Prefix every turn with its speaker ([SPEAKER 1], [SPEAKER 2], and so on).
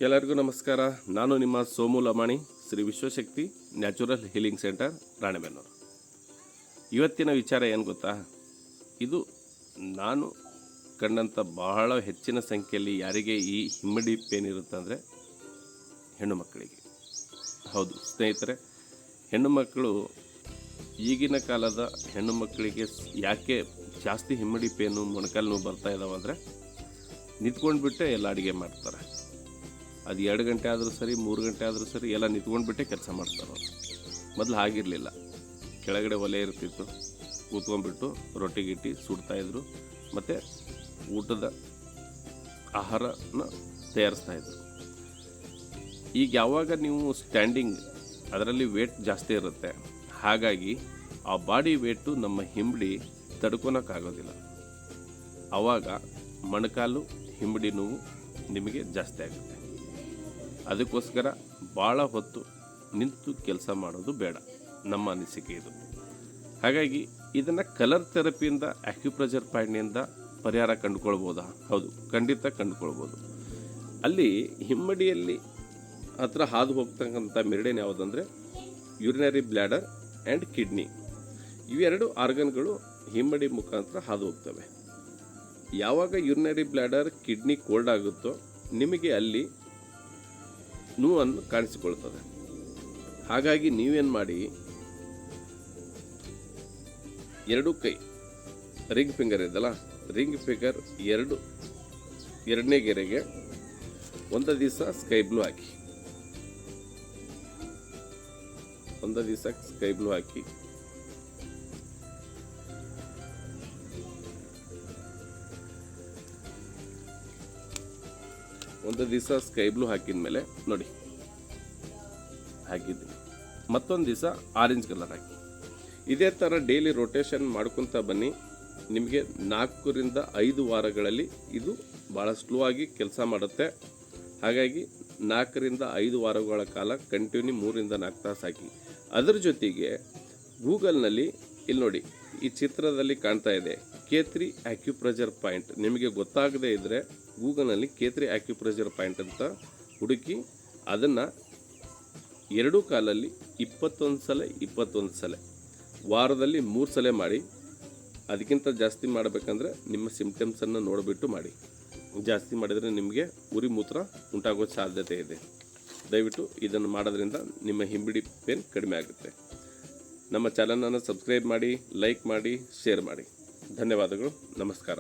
[SPEAKER 1] ಎಲ್ಲರಿಗೂ ನಮಸ್ಕಾರ. ನಾನು ನಿಮ್ಮ Somu Lamani, Shri Vishwashakti natural healing centre, Ranebennur. ಇವತ್ತಿನ ವಿಚಾರ ಏನು ಗೊತ್ತಾ? ಇದು ನಾನು ಕಂಡಂಥ ಬಹಳ ಹೆಚ್ಚಿನ ಸಂಖ್ಯೆಯಲ್ಲಿ ಯಾರಿಗೆ ಈ ಹಿಮ್ಮಡಿ ಪೇನ್ ಇರುತ್ತಂದರೆ ಹೆಣ್ಣು ಮಕ್ಕಳಿಗೆ. ಹೌದು ಸ್ನೇಹಿತರೆ, ಹೆಣ್ಣು ಮಕ್ಕಳು ಈಗಿನ ಕಾಲದ ಹೆಣ್ಣು ಮಕ್ಕಳಿಗೆ ಯಾಕೆ ಜಾಸ್ತಿ ಹಿಮ್ಮಡಿ ಪೇನು ಮೊಣಕಾಲು ನೋವು ಬರ್ತಾ ಇದ್ದಾವೆ ಅಂದರೆ, ನಿಂತ್ಕೊಂಡ್ಬಿಟ್ಟೆ ಎಲ್ಲ ಅಡುಗೆ ಮಾಡ್ತಾರೆ. ಅದು 2 ಗಂಟೆ ಆದರೂ ಸರಿ, 3 ಗಂಟೆ ಆದರೂ ಸರಿ, ಎಲ್ಲ ನಿಂತ್ಕೊಂಡ್ಬಿಟ್ಟೆ ಕೆಲಸ ಮಾಡ್ತಾರೆ. ಮೊದಲು ಹಾಗಿರಲಿಲ್ಲ. ಕೆಳಗಡೆ ಒಲೆ ಇರ್ತಿತ್ತು, ಕೂತ್ಕೊಂಡ್ಬಿಟ್ಟು ರೊಟ್ಟಿ ಗಿಟ್ಟಿ ಸುಡ್ತಾಯಿದ್ರು ಮತ್ತು ಊಟದ ಆಹಾರನ ತಯಾರಿಸ್ತಾಯಿದ್ರು. ಈಗ ಯಾವಾಗ ನೀವು ಸ್ಟ್ಯಾಂಡಿಂಗ್, ಅದರಲ್ಲಿ ವೇಟ್ ಜಾಸ್ತಿ ಇರುತ್ತೆ, ಹಾಗಾಗಿ ಆ ಬಾಡಿ ವೇಟು ನಮ್ಮ ಹಿಂಬಡಿ ತಡ್ಕೊಳಕ್ಕಾಗೋದಿಲ್ಲ. ಆವಾಗ ಮೊಣಕಾಲು ಹಿಂಬಡಿ ನೋವು ನಿಮಗೆ ಜಾಸ್ತಿ ಆಗುತ್ತೆ. ಅದಕ್ಕೋಸ್ಕರ ಭಾಳ ಹೊತ್ತು ನಿಂತು ಕೆಲಸ ಮಾಡೋದು ಬೇಡ, ನಮ್ಮ ಅನಿಸಿಕೆ ಇದು. ಹಾಗಾಗಿ ಇದನ್ನು ಕಲರ್ ಥೆರಪಿಯಿಂದ, ಆಕ್ಯುಪ್ರೆಷರ್ ಪಾಯಿಂಟ್ನಿಂದ ಪರಿಹಾರ ಕಂಡುಕೊಳ್ಬೋದಾ? ಹೌದು, ಖಂಡಿತ ಕಂಡುಕೊಳ್ಬೋದು. ಅಲ್ಲಿ ಹಿಮ್ಮಡಿಯಲ್ಲಿ ಹತ್ರ ಹಾದು ಹೋಗ್ತಕ್ಕಂಥ ಮೆರಿಡಿಯನ್ ಯಾವುದಂದರೆ ಯೂರಿನರಿ ಬ್ಲ್ಯಾಡರ್ ಆ್ಯಂಡ್ ಕಿಡ್ನಿ. ಇವೆರಡು ಆರ್ಗನ್ಗಳು ಹಿಮ್ಮಡಿ ಮುಖಾಂತರ ಹಾದು ಹೋಗ್ತವೆ. ಯಾವಾಗ ಯೂರಿನರಿ ಬ್ಲ್ಯಾಡರ್, ಕಿಡ್ನಿ ಕೋಲ್ಡ್ ಆಗುತ್ತೋ ನಿಮಗೆ ಅಲ್ಲಿ ನೋವನ್ನು ಕಾಣಿಸಿಕೊಳ್ತದೆ. ಹಾಗಾಗಿ ನೀವೇನು ಮಾಡಿ, 2 ಕೈ ರಿಂಗ್ ಫಿಂಗರ್ ಇದಲ್ಲ, ರಿಂಗ್ ಫಿಂಗರ್ ಎರಡನೇ ಗೆರೆಗೆ ಒಂದು ದಿವಸ ಸ್ಕೈ ಬ್ಲೂ ಹಾಕಿ, ಒಂದು ದಿವಸ ಸ್ಕೈ ಬ್ಲೂ ಹಾಕಿ, ಒಂದು ದಿವಸ ಸ್ಕೈ ಬ್ಲೂ ಹಾಕಿದ ಮೇಲೆ ನೋಡಿ ಹಾಕಿದ್ದೀನಿ, ಮತ್ತೊಂದು ದಿವಸ ಆರೆಂಜ್ ಕಲರ್ ಹಾಕಿ. ಇದೇ ಥರ ಡೈಲಿ ರೊಟೇಷನ್ ಮಾಡ್ಕೊತ ಬನ್ನಿ. ನಿಮಗೆ 4 ರಿಂದ 5 ವಾರಗಳಲ್ಲಿ ಇದು ಭಾಳ ಸ್ಲೋ ಆಗಿ ಕೆಲಸ ಮಾಡುತ್ತೆ. ಹಾಗಾಗಿ 4 ರಿಂದ 5 ವಾರಗಳ ಕಾಲ ಕಂಟಿನ್ಯೂ 3 ರಿಂದ 4 ತಾಸು ಹಾಕಿ. ಅದರ ಜೊತೆಗೆ ಗೂಗಲ್ನಲ್ಲಿ ಇಲ್ಲಿ ನೋಡಿ, ಈ ಚಿತ್ರದಲ್ಲಿ ಕಾಣ್ತಾ ಇದೆ K3 ಆಕ್ಯುಪ್ರೆಷರ್ ಪಾಯಿಂಟ್. ನಿಮಗೆ ಗೊತ್ತಾಗದೇ ಇದ್ದರೆ ಗೂಗಲ್ನಲ್ಲಿ K3 ಆಕ್ಯುಪ್ರೆಷರ್ ಪಾಯಿಂಟ್ ಅಂತ ಹುಡುಕಿ, ಅದನ್ನು 2 ಕಾಲಲ್ಲಿ 21 ಸಲ ವಾರದಲ್ಲಿ 3 ಸಲ ಮಾಡಿ. ಅದಕ್ಕಿಂತ ಜಾಸ್ತಿ ಮಾಡಬೇಕಂದ್ರೆ ನಿಮ್ಮ ಸಿಂಪ್ಟಮ್ಸನ್ನು ನೋಡಿಬಿಟ್ಟು ಮಾಡಿ. ಜಾಸ್ತಿ ಮಾಡಿದರೆ ನಿಮಗೆ ಉರಿ ಮೂತ್ರ ಉಂಟಾಗೋ ಸಾಧ್ಯತೆ ಇದೆ. ದಯವಿಟ್ಟು ಇದನ್ನು ಮಾಡೋದ್ರಿಂದ ನಿಮ್ಮ ಹಿಂಬಡಿ ಪೇನ್ ಕಡಿಮೆ ಆಗುತ್ತೆ. ನಮ್ಮ ಚಾನಲನ್ನು ಸಬ್ಸ್ಕ್ರೈಬ್ ಮಾಡಿ, ಲೈಕ್ ಮಾಡಿ, ಶೇರ್ ಮಾಡಿ. ಧನ್ಯವಾದಗಳು. ನಮಸ್ಕಾರ.